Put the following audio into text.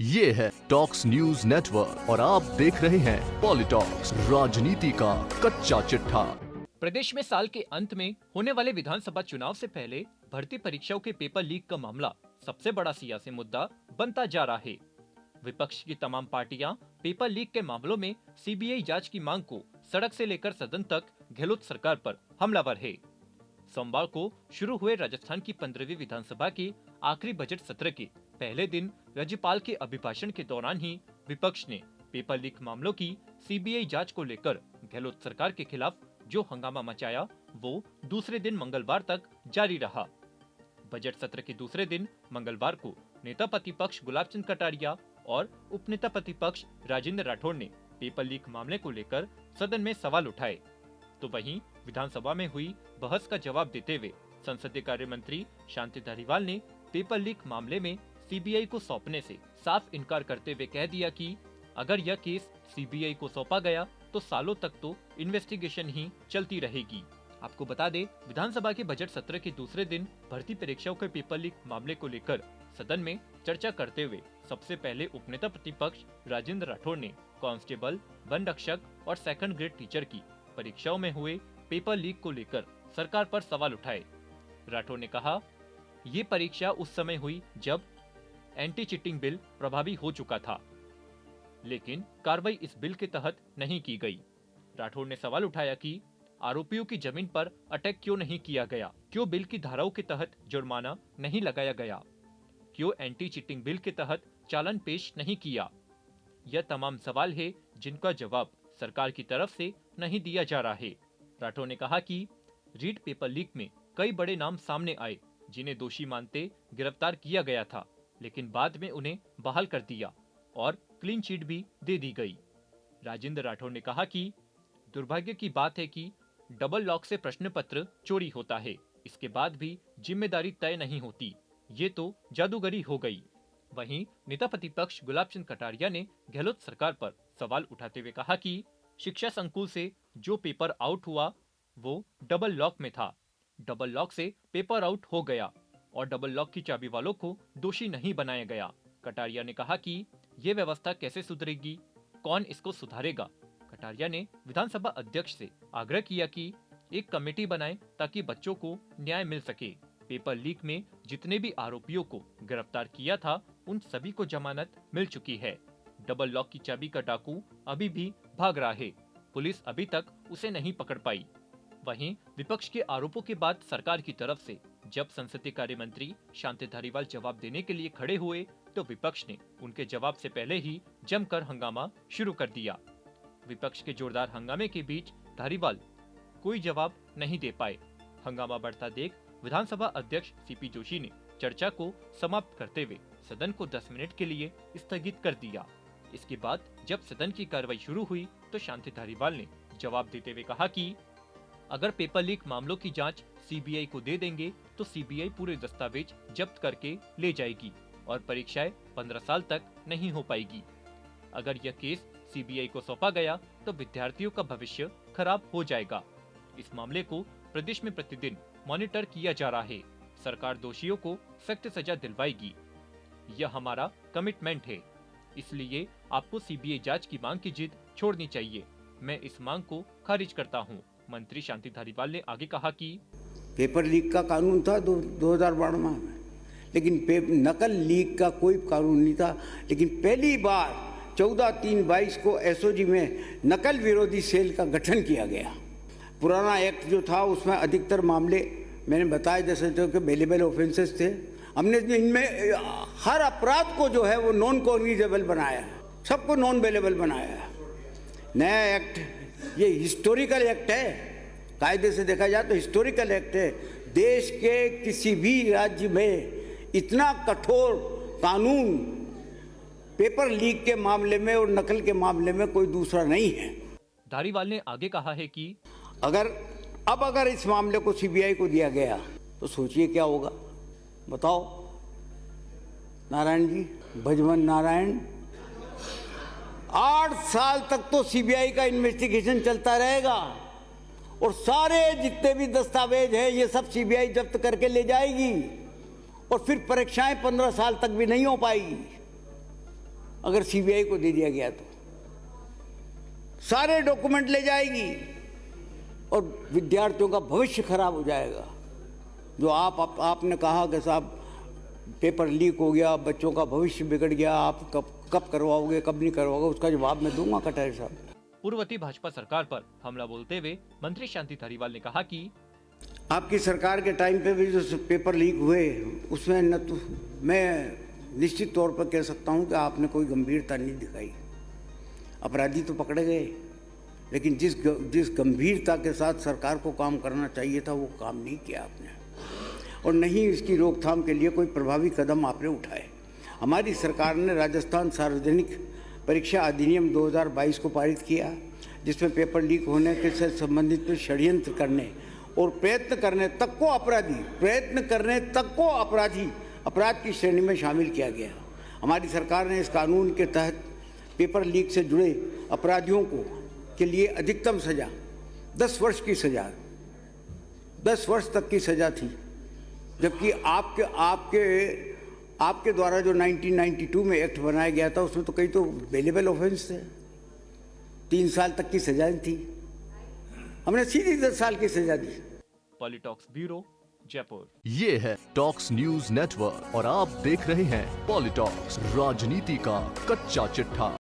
ये है talks news network और आप देख रहे हैं पॉलिटॉक्स, राजनीति का कच्चा चिट्ठा। प्रदेश में साल के अंत में होने वाले विधानसभा चुनाव से पहले भर्ती परीक्षाओं के पेपर लीक का मामला सबसे बड़ा सियासी मुद्दा बनता जा रहा है। विपक्ष की तमाम पार्टियां पेपर लीक के मामलों में सीबीआई जांच की मांग को सड़क से लेकर सदन तक गहलोत सरकार पर हमलावर है। सोमवार को शुरू हुए राजस्थान की 15वीं विधानसभा के आखिरी बजट सत्र के पहले दिन राज्यपाल के अभिभाषण के दौरान ही विपक्ष ने पेपर लीक मामलों की सीबीआई जांच को लेकर गहलोत सरकार के खिलाफ जो हंगामा मचाया वो दूसरे दिन मंगलवार तक जारी रहा। बजट सत्र के दूसरे दिन मंगलवार को नेता प्रतिपक्ष गुलाब चंद कटारिया और उपनेता प्रतिपक्ष राजेंद्र राठौड़ ने पेपर लीक मामले को लेकर सदन में सवाल उठाए, तो वहीं विधानसभा में हुई बहस का जवाब देते हुए संसदीय कार्य मंत्री शांति धारीवाल ने पेपर लीक मामले में सीबीआई को सौंपने से साफ इनकार करते हुए कह दिया कि अगर यह केस सीबीआई को सौंपा गया तो सालों तक तो इन्वेस्टिगेशन ही चलती रहेगी। आपको बता दें, विधानसभा के बजट सत्र के दूसरे दिन भर्ती परीक्षाओं के पेपर लीक मामले को लेकर सदन में चर्चा करते हुए सबसे पहले उपनेता प्रतिपक्ष राजेंद्र राठौड़ ने कांस्टेबल, वन रक्षक और सेकंड ग्रेड टीचर की परीक्षाओं में हुए पेपर लीक को लेकर सरकार पर सवाल उठाए। राठौड़ ने कहा, ये परीक्षा उस समय हुई जब एंटी चीटिंग बिल प्रभावी हो चुका था, लेकिन कार्रवाई इस बिल के तहत नहीं की गई। राठौड़ ने सवाल उठाया कि आरोपियों की जमीन पर अटैक क्यों नहीं किया गया, क्यों बिल की धाराओं के तहत जुर्माना नहीं लगाया गया, क्यों एंटी चीटिंग बिल के तहत चालान पेश नहीं किया। यह तमाम सवाल है जिनका जवाब सरकार की तरफ से नहीं दिया जा रहा है। राठौड़ ने कहा कि रीट पेपर लीक में कई बड़े नाम सामने आए जिन्हें दोषी मानते गिरफ्तार किया गया था, लेकिन बाद में उन्हें बहाल कर दिया और क्लीन चिट भी दे दी गई। राजेंद्र राठौड़ ने कहा कि दुर्भाग्य की बात है कि डबल लॉक से प्रश्न पत्र चोरी होता है, इसके बाद भी जिम्मेदारी तय नहीं होती, ये तो जादूगरी हो गई। वहीं नेता प्रतिपक्ष गुलाब चंद कटारिया ने गहलोत सरकार पर सवाल उठाते हुए कहा कि शिक्षा संकुल से जो पेपर आउट हुआ वो डबल लॉक में था, डबल लॉक से पेपर आउट हो गया और डबल लॉक की चाबी वालों को दोषी नहीं बनाया गया। कटारिया ने कहा कि ये व्यवस्था कैसे सुधरेगी, कौन इसको सुधारेगा। कटारिया ने विधानसभा अध्यक्ष से आग्रह किया कि एक कमेटी बनाएं ताकि बच्चों को न्याय मिल सके। पेपर लीक में जितने भी आरोपियों को गिरफ्तार किया था उन सभी को जमानत मिल चुकी है। डबल लॉक की चाबी का डाकू अभी भी भाग रहा है, पुलिस अभी तक उसे नहीं पकड़ पाई। वहीं विपक्ष के आरोपों के बाद सरकार की तरफ से जब संसदीय कार्य मंत्री शांति धारीवाल जवाब देने के लिए खड़े हुए तो विपक्ष ने उनके जवाब से पहले ही जमकर हंगामा शुरू कर दिया। विपक्ष के जोरदार हंगामे के बीच धारीवाल कोई जवाब नहीं दे पाए। हंगामा बढ़ता देख विधानसभा अध्यक्ष सीपी जोशी ने चर्चा को समाप्त करते हुए सदन को 10 मिनट के लिए स्थगित कर दिया। इसके बाद जब सदन की कार्रवाई शुरू हुई तो शांति धारीवाल ने जवाब देते हुए कहा कि अगर पेपर लीक मामलों की जांच सीबीआई को दे देंगे तो सीबीआई पूरे दस्तावेज जब्त करके ले जाएगी और परीक्षाएं 15 साल तक नहीं हो पाएगी। अगर यह केस सीबीआई को सौंपा गया तो विद्यार्थियों का भविष्य खराब हो जाएगा। इस मामले को प्रदेश में प्रतिदिन मॉनिटर किया जा रहा है। सरकार दोषियों को सख्त सजा दिलवाएगी, यह हमारा कमिटमेंट है। इसलिए आपको सीबीआई जांच की मांग की जिद छोड़नी चाहिए। मैं इस मांग को खारिज करता हूँ। मंत्री शांति धारीवाल ने आगे कहा कि पेपर लीक का कानून था 2012 में, लेकिन नकल लीक का कोई कानून नहीं था। लेकिन पहली बार 14/3/22 को एसओजी में नकल विरोधी सेल का गठन किया गया। पुराना एक्ट जो था उसमें अधिकतर मामले मैंने बताया जैसे जो कि बेलेबल ऑफेंसेस थे। हमने इनमें हर अपराध को जो है वो नॉन कॉग्निजेबल बनाया, सबको नॉन बेलेबल बनाया। नया एक्ट ये हिस्टोरिकल एक्ट है, कायदे से देखा जाए तो हिस्टोरिकल एक्ट है। देश के किसी भी राज्य में इतना कठोर कानून पेपर लीक के मामले में और नकल के मामले में कोई दूसरा नहीं है। धारीवाल ने आगे कहा है कि अगर इस मामले को सीबीआई को दिया गया तो सोचिए क्या होगा, बताओ नारायण जी, भजवन नारायण। 8 साल तक तो सीबीआई का इन्वेस्टिगेशन चलता रहेगा और सारे जितने भी दस्तावेज हैं ये सब सीबीआई जब्त करके ले जाएगी और फिर परीक्षाएं 15 साल तक भी नहीं हो पाएगी। अगर सीबीआई को दे दिया गया तो सारे डॉक्यूमेंट ले जाएगी और विद्यार्थियों का भविष्य खराब हो जाएगा। जो आपने कहा कि साहब पेपर लीक हो गया, बच्चों का भविष्य बिगड़ गया, आप कब करवाओगे, कब नहीं करवाओगे, उसका जवाब मैं दूंगा कटारे साहब। पूर्ववर्ती भाजपा सरकार पर हमला बोलते हुए मंत्री शांति धारीवाल ने कहा कि आपकी सरकार के टाइम पे भी जो पेपर लीक हुए उसमें न तो मैं निश्चित तौर पर कह सकता हूं कि आपने कोई गंभीरता नहीं दिखाई। अपराधी तो पकड़े गए, लेकिन जिस गंभीरता के साथ सरकार को काम करना चाहिए था वो काम नहीं किया आपने, और नहीं इसकी रोकथाम के लिए कोई प्रभावी कदम आपने उठाए। हमारी सरकार ने राजस्थान सार्वजनिक परीक्षा अधिनियम 2022 को पारित किया, जिसमें पेपर लीक होने के से संबंधित षड्यंत्र करने और प्रयत्न करने तक को अपराध की श्रेणी में शामिल किया गया। हमारी सरकार ने इस कानून के तहत पेपर लीक से जुड़े अपराधियों के लिए अधिकतम सजा 10 वर्ष की सजा, 10 वर्ष तक की सजा थी, जबकि आपके द्वारा जो 1992 में एक्ट बनाया गया था उसमें तो कई तो बेलेबल ऑफेंस थे, 3 साल तक की सजाएं थी। हमने सीधी 10 साल की सजा दी। पॉलिटॉक्स ब्यूरो, जयपुर। ये है टॉक्स न्यूज नेटवर्क और आप देख रहे हैं पॉलिटॉक्स, राजनीति का कच्चा चिट्ठा।